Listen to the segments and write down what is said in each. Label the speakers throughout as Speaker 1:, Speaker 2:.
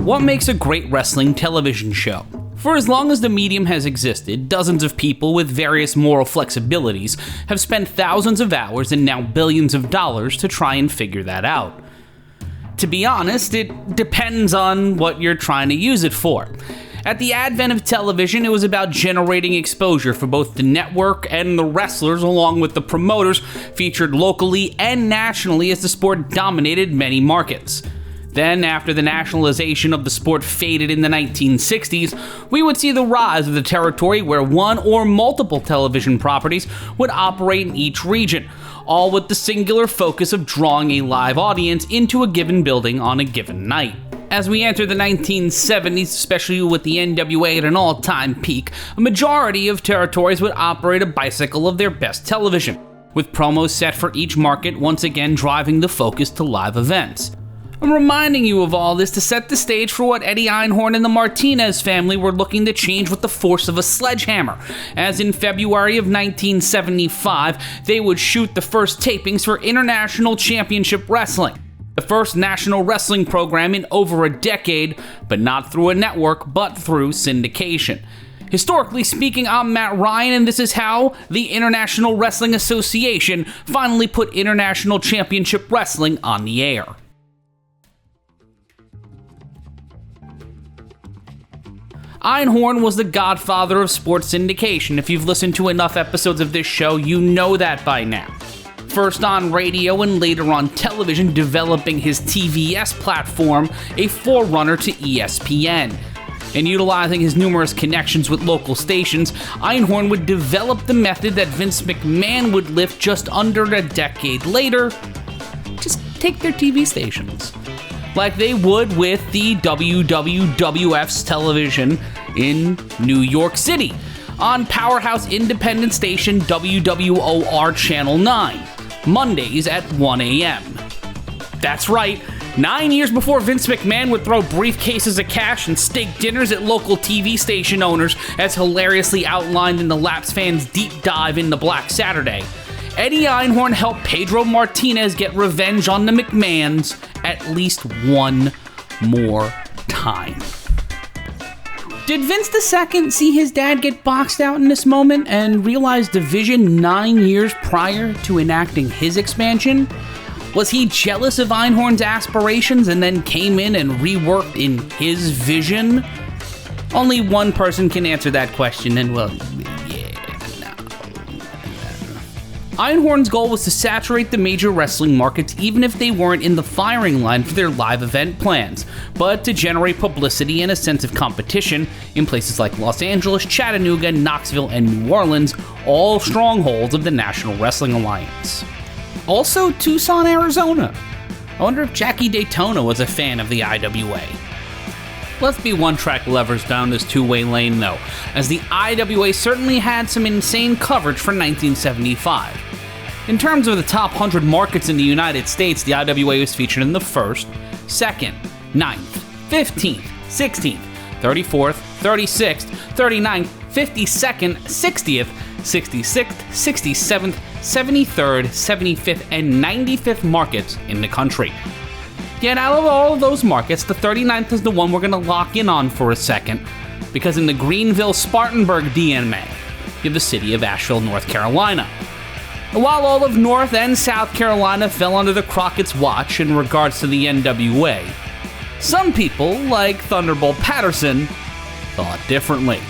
Speaker 1: What makes a great wrestling television show? For as long as the medium has existed, dozens of people with various moral flexibilities have spent thousands of hours and now billions of dollars to try and figure that out. To be honest, it depends on what you're trying to use it for. At the advent of television, it was about generating exposure for both the network and the wrestlers, along with the promoters featured locally and nationally as the sport dominated many markets. Then, after the nationalization of the sport faded in the 1960s, we would see the rise of the territory where one or multiple television properties would operate in each region, all with the singular focus of drawing a live audience into a given building on a given night. As we enter the 1970s, especially with the NWA at an all-time peak, a majority of territories would operate a bicycle of their best television, with promos set for each market once again driving the focus to live events. I'm reminding you of all this to set the stage for what Eddie Einhorn and the Martinez family were looking to change with the force of a sledgehammer, as in February of 1975, they would shoot the first tapings for International Championship Wrestling, the first national wrestling program in over a decade, but not through a network, but through syndication. Historically speaking, I'm Matt Ryan, and this is how the International Wrestling Association finally put International Championship Wrestling on the air. Einhorn was the godfather of sports syndication. If you've listened to enough episodes of this show, you know that by now. First on radio and later on television, developing his TVS platform, a forerunner to ESPN. And utilizing his numerous connections with local stations, Einhorn would develop the method that Vince McMahon would lift just under a decade later. Just take their TV stations, like they would with the WWWF's television in New York City, on powerhouse independent station WWOR Channel 9, Mondays at 1 a.m. That's right, 9 years before Vince McMahon would throw briefcases of cash and steak dinners at local TV station owners, as hilariously outlined in the Laps Fans Deep Dive into Black Saturday, Eddie Einhorn helped Pedro Martinez get revenge on the McMahons at least one more time. Did Vince II see his dad get boxed out in this moment and realize the vision 9 years prior to enacting his expansion? Was he jealous of Einhorn's aspirations and then came in and reworked in his vision? Only one person can answer that question, and well, Einhorn's goal was to saturate the major wrestling markets even if they weren't in the firing line for their live event plans, but to generate publicity and a sense of competition in places like Los Angeles, Chattanooga, Knoxville, and New Orleans, all strongholds of the National Wrestling Alliance. Also, Tucson, Arizona. I wonder if Jackie Daytona was a fan of the IWA. Let's be one-track levers down this two-way lane, though, as the IWA certainly had some insane coverage for 1975. In terms of the top 100 markets in the United States, the IWA was featured in the 1st, 2nd, 9th, 15th, 16th, 34th, 36th, 39th, 52nd, 60th, 66th, 67th, 73rd, 75th, and 95th markets in the country. Yet out of all of those markets, the 39th is the one we're going to lock in on for a second, because in the Greenville-Spartanburg DMA, you have the city of Asheville, North Carolina. And while all of North and South Carolina fell under the Crockett's watch in regards to the NWA, some people, like Thunderbolt Patterson, thought differently.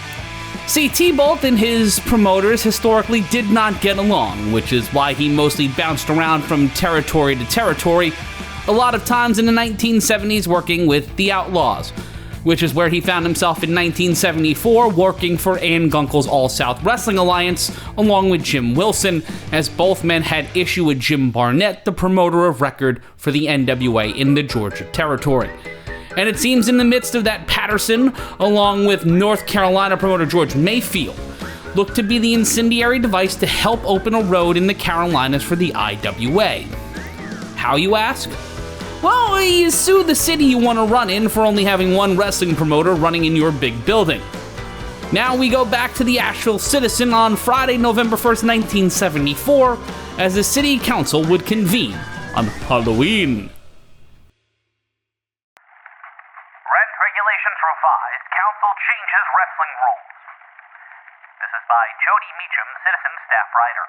Speaker 1: See, T-Bolt and his promoters historically did not get along, which is why he mostly bounced around from territory to territory, a lot of times in the 1970s working with the Outlaws, which is where he found himself in 1974 working for Ann Gunkle's All-South Wrestling Alliance, along with Jim Wilson, as both men had issue with Jim Barnett, the promoter of record for the NWA in the Georgia territory. And it seems in the midst of that, Patterson, along with North Carolina promoter George Mayfield, looked to be the incendiary device to help open a road in the Carolinas for the IWA. How, you ask? Well, you sue the city you want to run in for only having one wrestling promoter running in your big building. Now we go back to the Asheville Citizen on Friday, November 1st, 1974, as the city council would convene on Halloween.
Speaker 2: Rent regulations revised. Council changes wrestling rules. This is by Jody Meacham, citizen staff writer.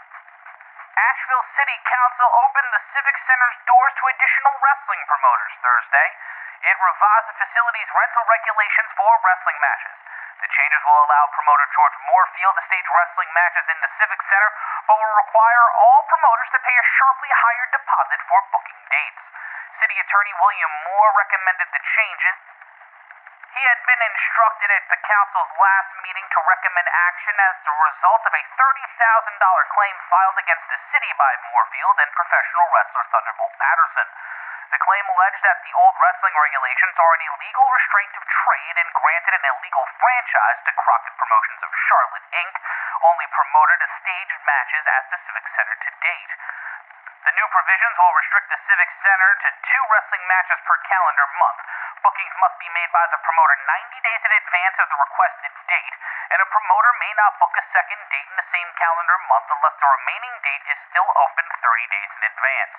Speaker 2: Asheville City Council opened the Civic Center's doors to additional wrestling promoters Thursday. It revised the facility's rental regulations for wrestling matches. The changes will allow promoter George Moorfield to stage wrestling matches in the Civic Center, but will require all promoters to pay a sharply higher deposit for booking dates. City Attorney William Moore recommended the changes. He had been instructed at the council's last meeting to recommend action as a result of a $30,000 claim filed against the city by Moorfield and professional wrestler Thunderbolt Patterson. The claim alleged that the old wrestling regulations are an illegal restraint of trade and granted an illegal franchise to Crockett Promotions of Charlotte, Inc., only promoter to stage matches at the Civic Center to date. The new provisions will restrict the Civic Center to 2 wrestling matches per calendar month. Bookings must be made by the promoter 90 days in advance of the requested date, and a promoter may not book a second date in the same calendar month unless the remaining date is still open 30 days in advance.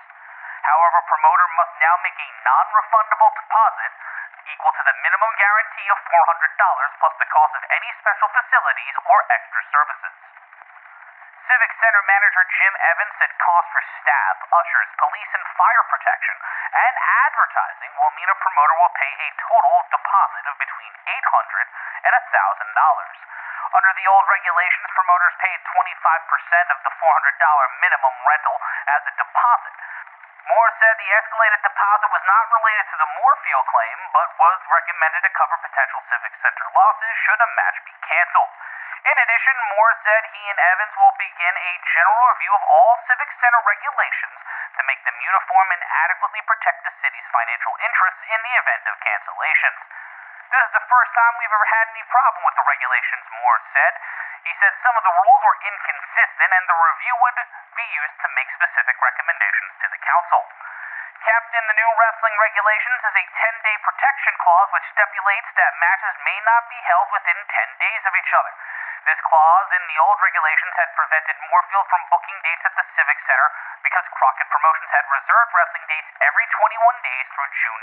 Speaker 2: However, promoter must now make a non-refundable deposit equal to the minimum guarantee of $400 plus the cost of any special facilities or extra services. Civic Center manager Jim Evans said costs for staff, ushers, police, and fire protection and advertising will mean a promoter will pay a total deposit of between $800 and $1,000. Under the old regulations, promoters paid 25% of the $400 minimum rental as a deposit. Moore said the escalated deposit was not related to the Moorfield claim, but was recommended to cover potential Civic Center losses should a match be canceled. In addition, Moore said he and Evans will begin a general review of all Civic Center regulations to make them uniform and adequately protect the city's financial interests in the event of cancellations. This is the first time we've ever had any problem with the regulations, Moore said. He said some of the rules were inconsistent and the review would be used to make specific recommendations to the council. Kept in the new wrestling regulations is a 10-day protection clause which stipulates that matches may not be held within 10 days of each other. This clause in the old regulations had prevented Moorfield from booking dates at the Civic Center because Crockett Promotions had reserved wrestling dates every 21 days through June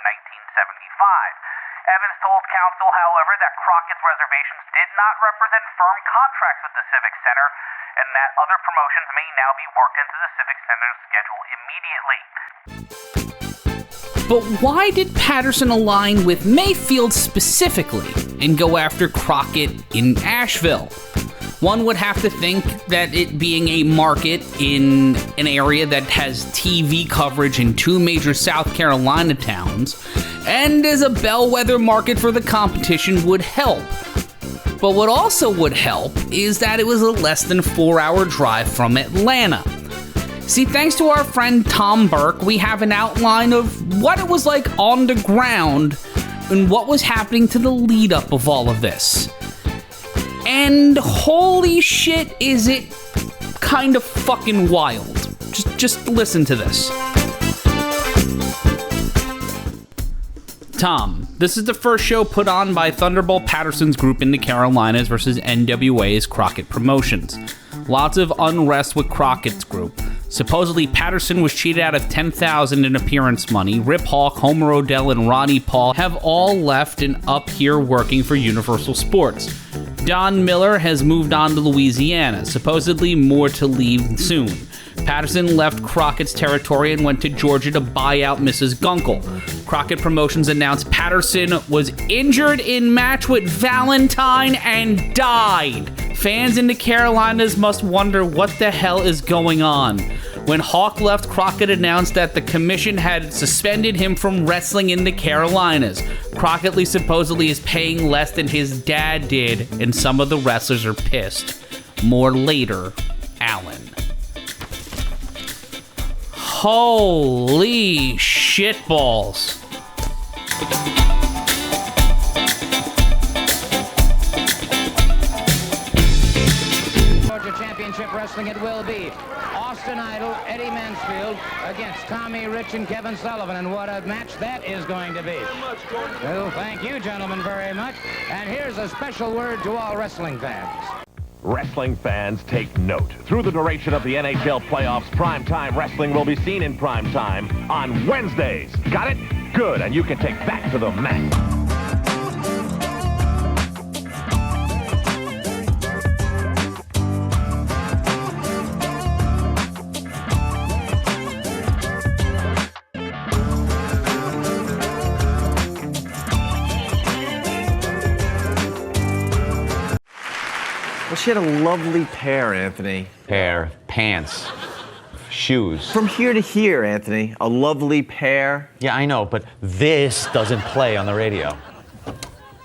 Speaker 2: 1975. Evans told council, however, that Crockett's reservations did not represent firm contracts with the Civic Center and that other promotions may now be worked into the Civic Center's schedule immediately.
Speaker 1: But why did Patterson align with Mayfield specifically and go after Crockett in Asheville? One would have to think that it being a market in an area that has TV coverage in 2 major South Carolina towns and is a bellwether market for the competition would help. But what also would help is that it was a less than 4-hour drive from Atlanta. See, thanks to our friend Tom Burke, we have an outline of what it was like on the ground and what was happening to the lead up of all of this. And holy shit, is it kind of fucking wild. Just listen to this. Tom, this is the first show put on by Thunderbolt Patterson's group in the Carolinas versus NWA's Crockett Promotions. Lots of unrest with Crockett's group. Supposedly, Patterson was cheated out of $10,000 in appearance money. Rip Hawk, Homer Odell, and Ronnie Paul have all left and up here working for Universal Sports. Don Miller has moved on to Louisiana, supposedly more to leave soon. Patterson left Crockett's territory and went to Georgia to buy out Mrs. Gungle. Crockett Promotions announced Patterson was injured in match with Valentine and died. Fans in the Carolinas must wonder what the hell is going on. When Hawk left, Crockett announced that the commission had suspended him from wrestling in the Carolinas. Crockett supposedly is paying less than his dad did, and some of the wrestlers are pissed. More later, Allen. Holy shitballs.
Speaker 3: Georgia Championship Wrestling it will be. Austin Idol, Eddie Mansfield against Tommy Rich and Kevin Sullivan. And what a match that is going to be. Well, thank you, gentlemen, very much. And here's a special word to all wrestling fans.
Speaker 4: Wrestling fans, take note. Through the duration of the NHL playoffs, primetime wrestling will be seen in primetime on Wednesdays. Got it? Good, and you can take that to the mat.
Speaker 5: Well, she had a lovely pair, Anthony.
Speaker 6: Pair, pants, shoes.
Speaker 5: From here to here, Anthony. A lovely pair.
Speaker 6: Yeah, I know, but this doesn't play on the radio.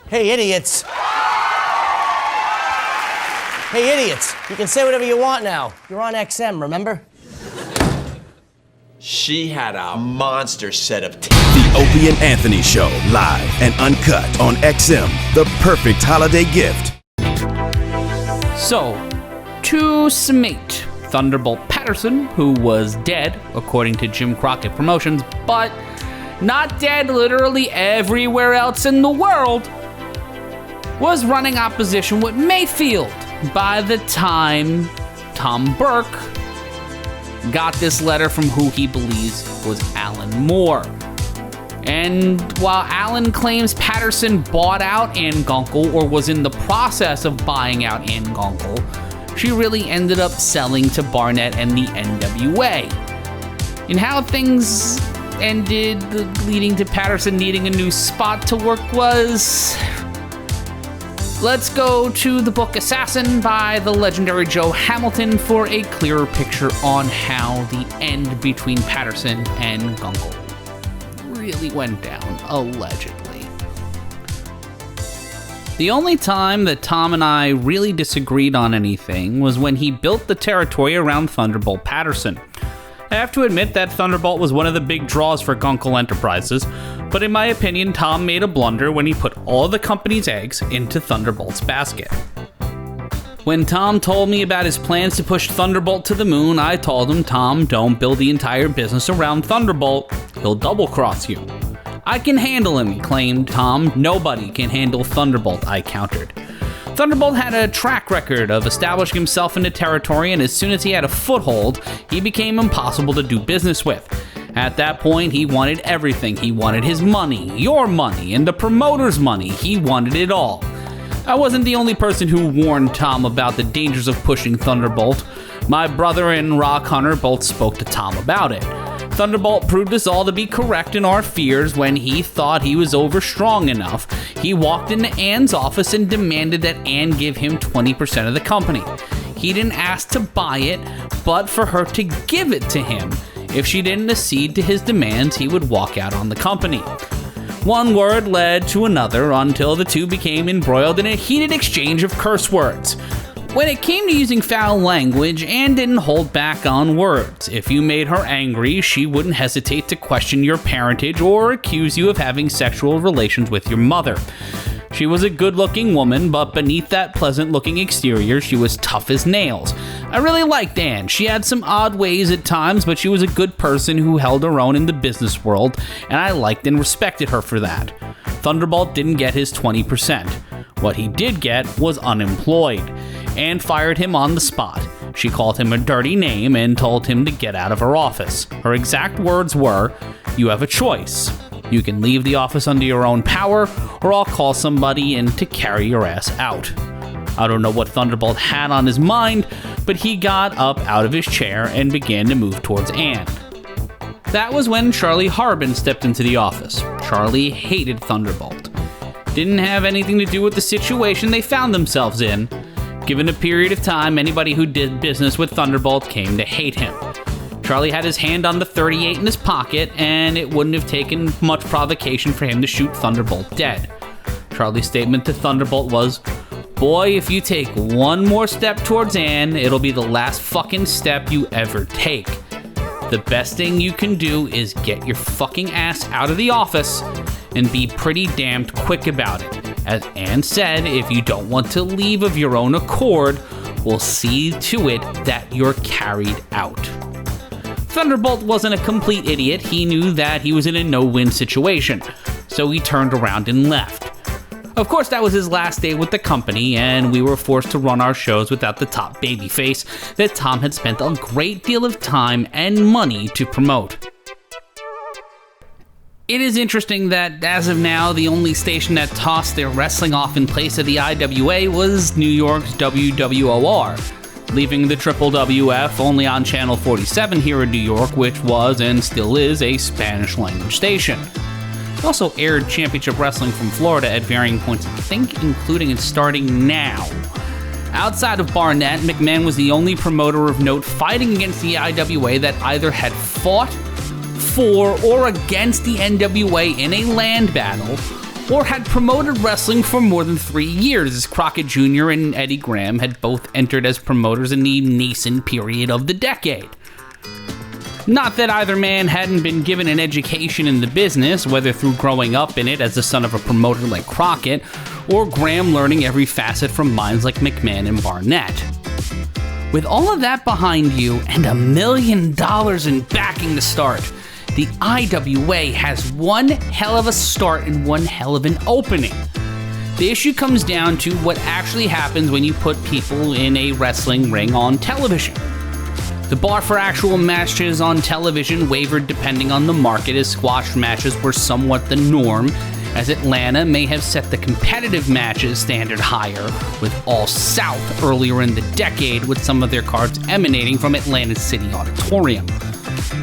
Speaker 7: Hey, idiots. Hey, idiots. You can say whatever you want now. You're on XM, remember?
Speaker 8: She had a monster set of teeth.
Speaker 9: The Opie and Anthony Show, live and uncut on XM, the perfect holiday gift.
Speaker 1: So, to summate, Thunderbolt Patterson, who was dead, according to Jim Crockett Promotions, but not dead literally everywhere else in the world, was running opposition with Mayfield by the time Tom Burke got this letter from who he believes was Alan Moore. And while Alan claims Patterson bought out Ann Gungle or was in the process of buying out Ann Gungle, she really ended up selling to Barnett and the NWA. And how things ended, leading to Patterson needing a new spot to work was... Let's go to the book Assassin by the legendary Joe Hamilton for a clearer picture on how the end between Patterson and Gungle really went down, allegedly. The only time that Tom and I really disagreed on anything was when he built the territory around Thunderbolt Patterson. I have to admit that Thunderbolt was one of the big draws for Gungle Enterprises, but in my opinion, Tom made a blunder when he put all the company's eggs into Thunderbolt's basket. When Tom told me about his plans to push Thunderbolt to the moon, I told him, Tom, don't build the entire business around Thunderbolt. He'll double-cross you. I can handle him, he claimed. Tom, nobody can handle Thunderbolt, I countered. Thunderbolt had a track record of establishing himself in the territory, and as soon as he had a foothold, he became impossible to do business with. At that point, he wanted everything. He wanted his money, your money, and the promoter's money. He wanted it all. I wasn't the only person who warned Tom about the dangers of pushing Thunderbolt. My brother and Rock Hunter both spoke to Tom about it. Thunderbolt proved us all to be correct in our fears when he thought he was overstrong enough. He walked into Ann's office and demanded that Ann give him 20% of the company. He didn't ask to buy it, but for her to give it to him. If she didn't accede to his demands, he would walk out on the company. One word led to another until the two became embroiled in a heated exchange of curse words. When it came to using foul language, Ann didn't hold back on words. If you made her angry, she wouldn't hesitate to question your parentage or accuse you of having sexual relations with your mother. She was a good-looking woman, but beneath that pleasant-looking exterior, she was tough as nails. I really liked Ann. She had some odd ways at times, but she was a good person who held her own in the business world, and I liked and respected her for that. Thunderbolt didn't get his 20%. What he did get was unemployed. Ann fired him on the spot. She called him a dirty name and told him to get out of her office. Her exact words were, "You have a choice. You can leave the office under your own power, or I'll call somebody in to carry your ass out." I don't know what Thunderbolt had on his mind, but he got up out of his chair and began to move towards Ann. That was when Charlie Harbin stepped into the office. Charlie hated Thunderbolt. Didn't have anything to do with the situation they found themselves in. Given a period of time, anybody who did business with Thunderbolt came to hate him. Charlie had his hand on the .38 in his pocket, and it wouldn't have taken much provocation for him to shoot Thunderbolt dead. Charlie's statement to Thunderbolt was, "Boy, if you take one more step towards Ann, it'll be the last fucking step you ever take. The best thing you can do is get your fucking ass out of the office and be pretty damned quick about it. As Ann said, if you don't want to leave of your own accord, we'll see to it that you're carried out." Thunderbolt wasn't a complete idiot. He knew that he was in a no-win situation, so he turned around and left. Of course, that was his last day with the company, and we were forced to run our shows without the top babyface that Tom had spent a great deal of time and money to promote. It is interesting that, as of now, the only station that tossed their wrestling off in place of the IWA was New York's WWOR, leaving the Triple WF only on Channel 47 here in New York, which was and still is a Spanish-language station. It also aired Championship Wrestling from Florida at varying points, I think, including and starting now. Outside of Barnett, McMahon was the only promoter of note fighting against the IWA that either had fought for or against the NWA in a land battle, or had promoted wrestling for more than 3 years, as Crockett Jr. and Eddie Graham had both entered as promoters in the nascent period of the decade. Not that either man hadn't been given an education in the business, whether through growing up in it as the son of a promoter like Crockett, or Graham learning every facet from minds like McMahon and Barnett. With all of that behind you and $1 million in backing to start, the IWA has one hell of a start and one hell of an opening. The issue comes down to what actually happens when you put people in a wrestling ring on television. The bar for actual matches on television wavered depending on the market, as squash matches were somewhat the norm, as Atlanta may have set the competitive matches standard higher, with All South earlier in the decade, with some of their cards emanating from Atlanta's City Auditorium.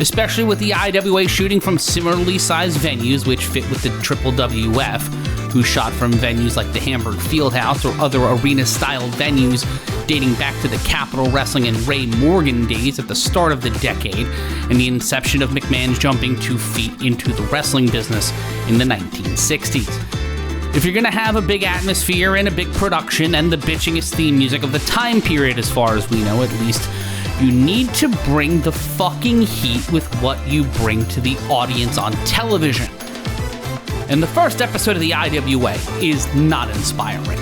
Speaker 1: Especially with the IWA shooting from similarly sized venues which fit with the Triple WF, who shot from venues like the Hamburg Fieldhouse or other arena-style venues dating back to the Capitol Wrestling and Ray Morgan days at the start of the decade, and the inception of McMahon's jumping 2 feet into the wrestling business in the 1960s. If you're gonna have a big atmosphere and a big production and the bitchingest theme music of the time period, as far as we know at least, you need to bring the fucking heat with what you bring to the audience on television. And the first episode of the IWA is not inspiring.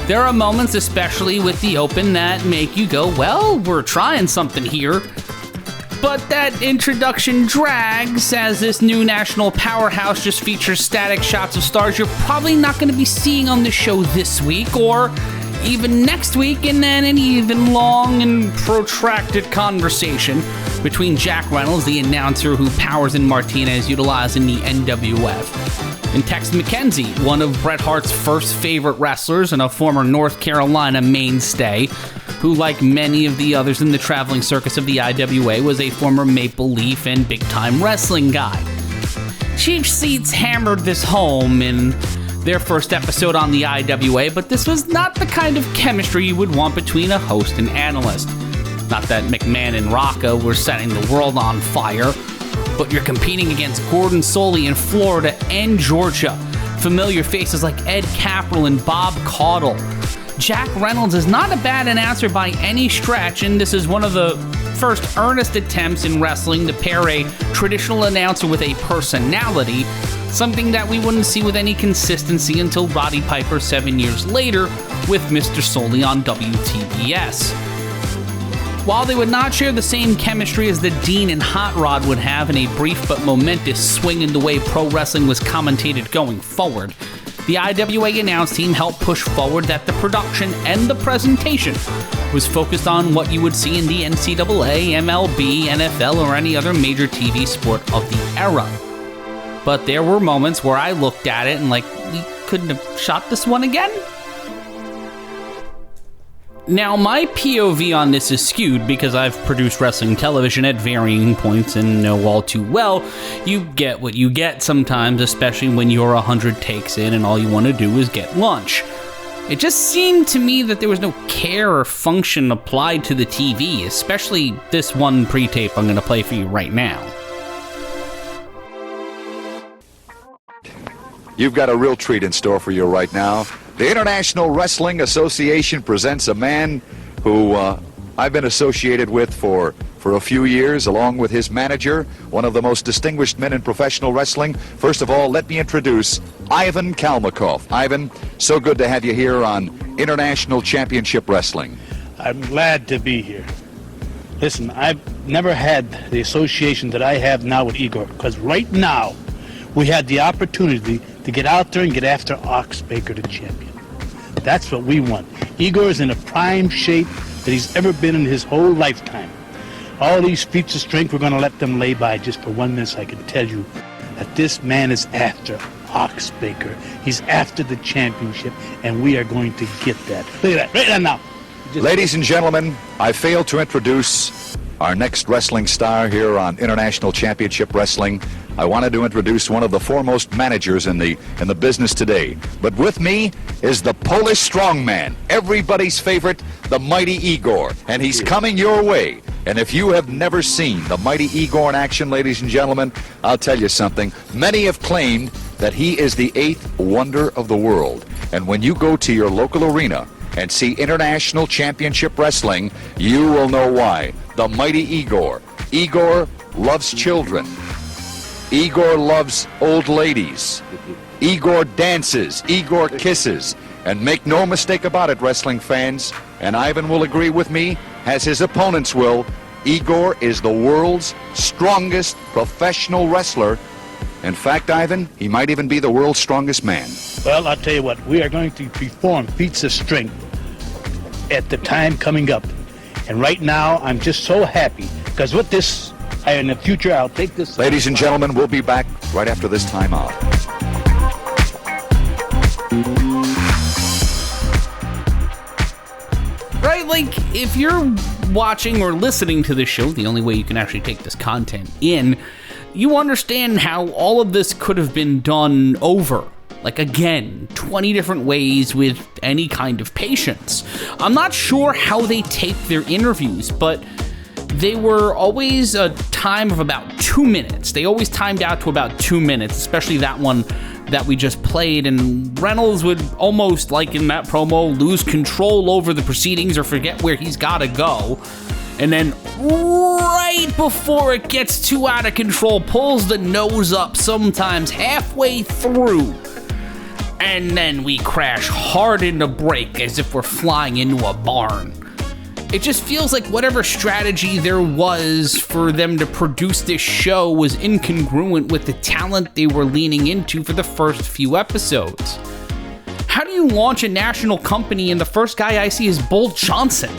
Speaker 1: There are moments, especially with the Open, that make you go, well, we're trying something here. But that introduction drags, as this new national powerhouse just features static shots of stars you're probably not going to be seeing on the show this week, or even next week, and then an even long and protracted conversation between Jack Reynolds, the announcer who Powers and Martinez utilized in the NWF, and Tex McKenzie, one of Bret Hart's first favorite wrestlers and a former North Carolina mainstay, who, like many of the others in the traveling circus of the IWA, was a former Maple Leaf and big-time wrestling guy. Cheap Seats hammered this home in their first episode on the IWA, but this was not the kind of chemistry you would want between a host and analyst. Not that McMahon and Rocca were setting the world on fire, but you're competing against Gordon Soley in Florida and Georgia, familiar faces like Ed Capral and Bob Caudle. Jack Reynolds is not a bad announcer by any stretch, and this is one of the first earnest attempts in wrestling to pair a traditional announcer with a personality, something that we wouldn't see with any consistency until Roddy Piper 7 years later with Mr. Soley on WTBS. While they would not share the same chemistry as the Dean and Hot Rod would have in a brief but momentous swing in the way pro wrestling was commentated going forward, the IWA announce team helped push forward that the production and the presentation was focused on what you would see in the NCAA, MLB, NFL, or any other major TV sport of the era. But there were moments where I looked at it and we couldn't have shot this one again? Now, my POV on this is skewed because I've produced wrestling television at varying points and know all too well you get what you get sometimes, especially when you're 100 takes in and all you want to do is get lunch. It just seemed to me that there was no care or function applied to the TV, especially this one pre-tape I'm going to play for you right now.
Speaker 10: You've got a real treat in store for you right now. The International Wrestling Association presents a man who I've been associated with for a few years, along with his manager, one of the most distinguished men in professional wrestling. First of all, let me introduce Ivan Kalmakov. Ivan, so good to have you here on International Championship Wrestling.
Speaker 11: I'm glad to be here. Listen, I've never had the association that I have now with Igor, because right now we had the opportunity to get out there and get after Ox Baker, the champion. That's what we want. Igor is in a prime shape that he's ever been in his whole lifetime. All these feats of strength, we're going to let them lay by just for 1 minute, so I can tell you that this man is after Ox Baker. He's after the championship, and we are going to get that. Look at that, right there now.
Speaker 10: Ladies and gentlemen, I failed to introduce our next wrestling star here on International Championship Wrestling. I wanted to introduce one of the foremost managers in the business today. But with me is the Polish strongman, everybody's favorite, the mighty Igor. And he's coming your way. And if you have never seen the mighty Igor in action, ladies and gentlemen, I'll tell you something. Many have claimed that he is the 8th wonder of the world. And when you go to your local arena and see International Championship Wrestling, you will know why. The mighty Igor. Igor loves children. Igor loves old ladies. Igor dances. Igor kisses. And make no mistake about it, wrestling fans, and Ivan will agree with me, as his opponents will, Igor is the world's strongest professional wrestler. In fact, Ivan, he might even be the world's strongest man.
Speaker 11: Well, I'll tell you what, we are going to perform feats of strength at the time coming up. And right now, I'm just so happy, because with this, in the future, I'll take this...
Speaker 10: Ladies and gentlemen, we'll be back right after this time out.
Speaker 1: Right, like, if you're watching or listening to this show, the only way you can actually take this content in, you understand how all of this could have been done over. Like, again, 20 different ways with any kind of patience. I'm not sure how they tape their interviews, but they were always a time of about 2 minutes. They always timed out to about 2 minutes, especially that one that we just played, and Reynolds would almost, like in that promo, lose control over the proceedings or forget where he's gotta go. And then right before it gets too out of control, pulls the nose up sometimes halfway through. And then we crash hard into break as if we're flying into a barn. It just feels like whatever strategy there was for them to produce this show was incongruent with the talent they were leaning into for the first few episodes. How do you launch a national company and the first guy I see is Bull Johnson?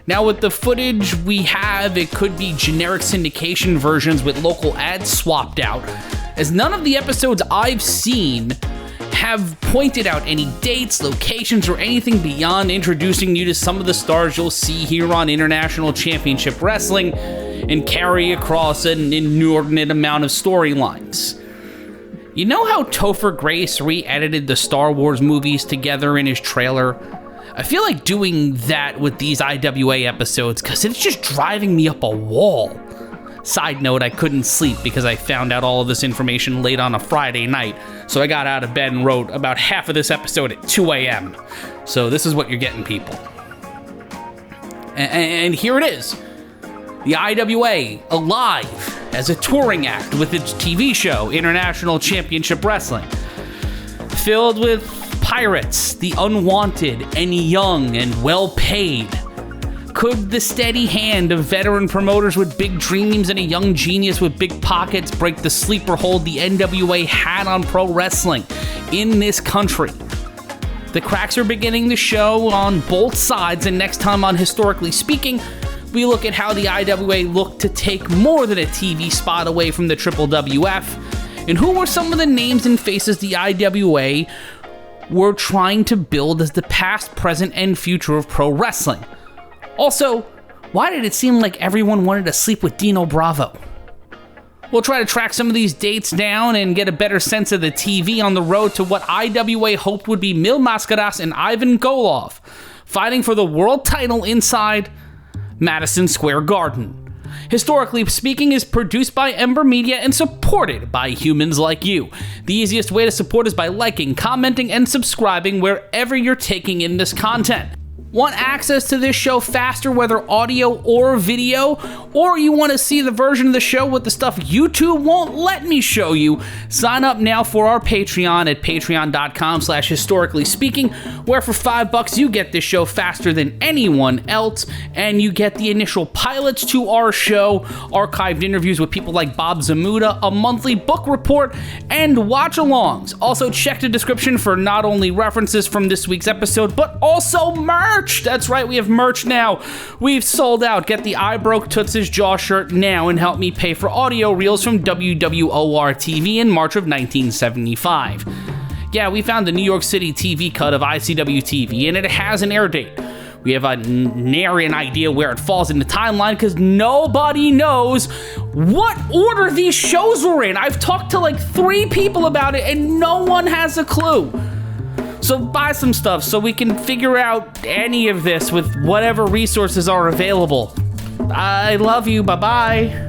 Speaker 1: Now with the footage we have, it could be generic syndication versions with local ads swapped out, as none of the episodes I've seen have pointed out any dates, locations, or anything beyond introducing you to some of the stars you'll see here on International Championship Wrestling and carry across an inordinate amount of storylines. You know how Topher Grace re-edited the Star Wars movies together in his trailer? I feel like doing that with these IWA episodes because it's just driving me up a wall. Side note, I couldn't sleep because I found out all of this information late on a Friday night, so I got out of bed and wrote about half of this episode at 2 a.m. So this is what you're getting, people. And here it is. The IWA, alive as a touring act with its TV show, International Championship Wrestling. Filled with pirates, the unwanted and young and well-paid. Could the steady hand of veteran promoters with big dreams and a young genius with big pockets break the sleeper hold the NWA had on pro wrestling in this country? The cracks are beginning to show on both sides, and next time on Historically Speaking, we look at how the IWA looked to take more than a TV spot away from the Triple WF, and who were some of the names and faces the IWA were trying to build as the past, present, and future of pro wrestling. Also, why did it seem like everyone wanted to sleep with Dino Bravo? We'll try to track some of these dates down and get a better sense of the TV on the road to what IWA hoped would be Mil Mascaras and Ivan Koloff fighting for the world title inside Madison Square Garden. Historically Speaking is produced by Ember Media and supported by humans like you. The easiest way to support is by liking, commenting, and subscribing wherever you're taking in this content. Want access to this show faster, whether audio or video, or you want to see the version of the show with the stuff YouTube won't let me show you? Sign up now for our Patreon at patreon.com/historically speaking, where for $5 you get this show faster than anyone else, and you get the initial pilots to our show, archived interviews with people like Bob Zamuda, a monthly book report, and watch-alongs. Also check the description for not only references from this week's episode, but also merch. That's right, we have merch now. We've sold out. Get the I Broke Toots' Jaw shirt now and help me pay for audio reels from WWOR TV in March of 1975. Yeah, we found the New York City TV cut of ICW TV, and it has an air date. We have a nary an idea where it falls in the timeline because nobody knows what order these shows were in. I've talked to like 3 people about it and no one has a clue. So buy some stuff so we can figure out any of this with whatever resources are available. I love you. Bye-bye.